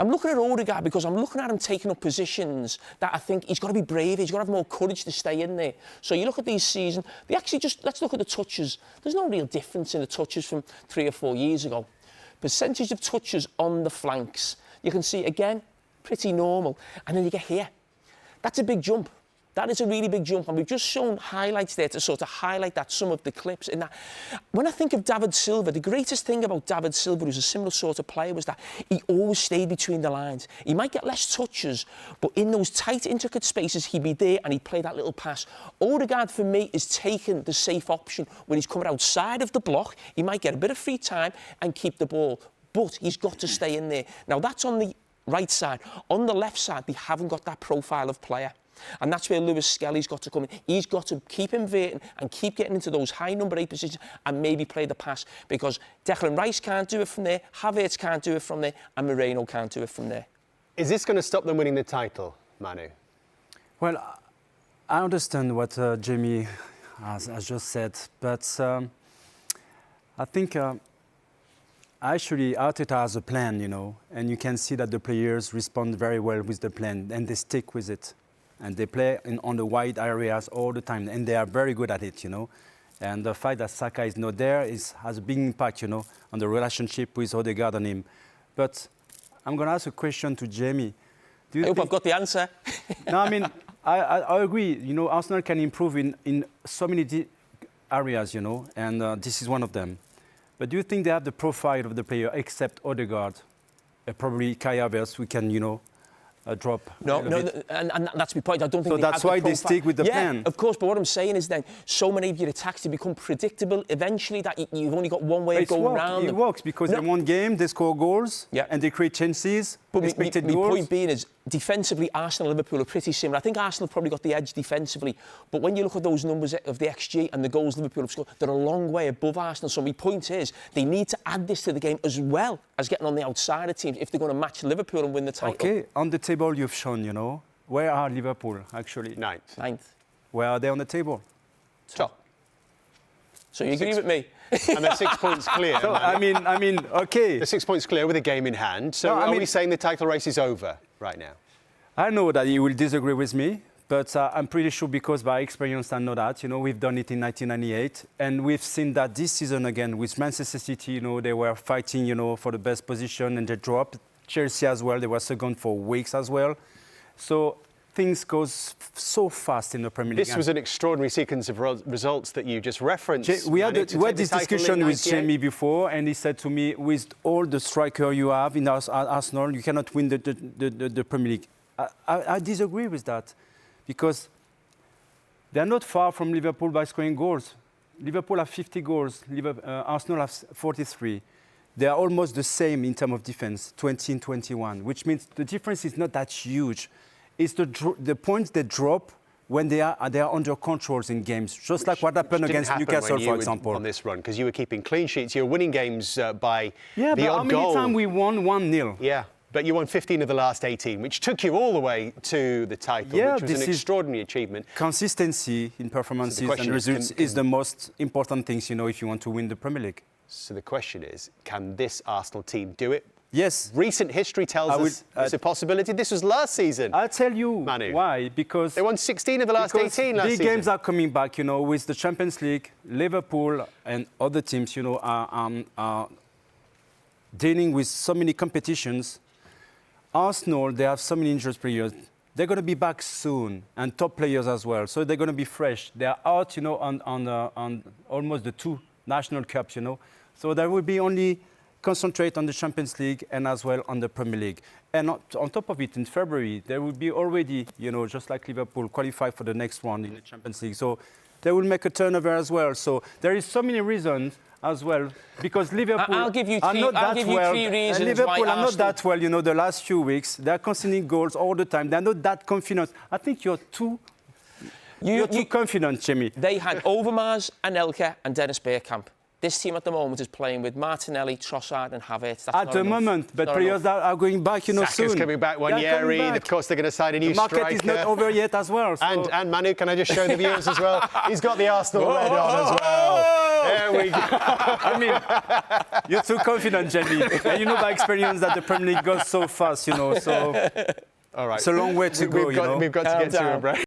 I'm looking at Odegaard because I'm looking at him taking up positions that I think he's got to be brave, he's got to have more courage to stay in there. So you look at these seasons, they actually just, let's look at the touches. There's no real difference in the touches from 3 or 4 years ago. Percentage of touches on the flanks, you can see, again, pretty normal. And then you get here. That's a big jump. That is a really big jump, and we've just shown highlights there to sort of highlight that, some of the clips in that. When I think of David Silva, the greatest thing about David Silva, who's a similar sort of player, was that he always stayed between the lines. He might get less touches, but in those tight, intricate spaces, he'd be there and he'd play that little pass. Odegaard, for me, is taking the safe option. When he's coming outside of the block, he might get a bit of free time and keep the ball, but he's got to stay in there. Now, that's on the right side. On the left side, they haven't got that profile of player. And that's where Lewis Skelly's got to come in. He's got to keep inverting and keep getting into those high number 8 positions and maybe play the pass, because Declan Rice can't do it from there, Havertz can't do it from there, and Moreno can't do it from there. Is this going to stop them winning the title, Manu? Well, I understand what Jamie has just said, but I think actually Arteta has a plan, you know, and you can see that the players respond very well with the plan and they stick with it. And they play on the wide areas all the time, and they are very good at it, you know. And the fact that Saka is not there has a big impact, you know, on the relationship with Odegaard and him. But I'm going to ask a question to Jamie. I hope I've got the answer. No, I mean, I agree. You know, Arsenal can improve in so many areas, you know, and this is one of them. But do you think they have the profile of the player, except Odegaard? Probably Carragher, we can, you know, drop. No, and that's my point. I don't think so they that's have why the they stick with the plan. Yeah, of course. But what I'm saying is then so many of your attacks to become predictable. Eventually, that you've only got one way of going around. It works because in one game they score goals and they create chances. But expected my goals. point being is, defensively, Arsenal and Liverpool are pretty similar. I think Arsenal have probably got the edge defensively. But when you look at those numbers of the XG and the goals Liverpool have scored, they're a long way above Arsenal. So my point is, they need to add this to the game as well as getting on the outside of teams if they're going to match Liverpool and win the title. Okay, on the table you've shown, you know, where are Liverpool actually? Ninth. Where are they on the table? Top. So you agree with me? And they're 6 points clear. So, I mean, okay. They're 6 points clear with a game in hand. So are we saying the title race is over right now? I know that you will disagree with me, but I'm pretty sure because by experience I know that. You know, we've done it in 1998, and we've seen that this season again with Manchester City. You know, they were fighting, you know, for the best position, and they dropped. Chelsea as well. They were second for weeks as well. So things go so fast in the Premier League. This was an extraordinary sequence of results that you just referenced. We had this discussion with Jamie before, and he said to me, with all the striker you have in Arsenal, you cannot win the Premier League. I disagree with that, because they're not far from Liverpool by scoring goals. Liverpool have 50 goals, Arsenal have 43. They are almost the same in terms of defense, 20 and 21, which means the difference is not that huge. It's the points they drop when they are under controls in games, just like what happened against Newcastle, for example. On this run, because you were keeping clean sheets, you were winning games by the odd goal. How many times we won 1-0? Yeah, but you won 15 of the last 18, which took you all the way to the title, which was an extraordinary achievement. Consistency in performances and results is the most important things, you know, if you want to win the Premier League. So the question is, can this Arsenal team do it? Yes. Recent history tells us it's a possibility. This was last season. I'll tell you Manu. why. Because they won 16 of the last 18 last season. Big games are coming back, you know, with the Champions League. Liverpool and other teams, you know, are dealing with so many competitions. Arsenal, they have so many injured players. They're going to be back soon, and top players as well. So they're going to be fresh. They are out, you know, on almost the 2 national cups, you know. So there will be only concentrate on the Champions League and as well on the Premier League. And on top of it, in February, there will be already, you know, just like Liverpool, qualify for the next round in the Champions League. So they will make a turnover as well. So there is so many reasons as well, because Liverpool I'll give you three reasons Liverpool why are not that well, you know, the last few weeks. They're conceding goals all the time. They're not that confident. I think you're too confident, Jamie. They had Overmars, Anelka and Dennis Bergkamp. This team at the moment is playing with Martinelli, Trossard and Havertz. At the moment, but players are going back, you know, soon. Saka's coming back, Wanyeri. Of course, they're going to sign a new striker. The market is not over yet as well. So. And Manu, can I just show the viewers as well? He's got the Arsenal red on as well. go. There we go. I mean, you're too confident, Jamie. And you know by experience that the Premier League goes so fast, you know. So All right. it's a long way to go, We've got to get to a break.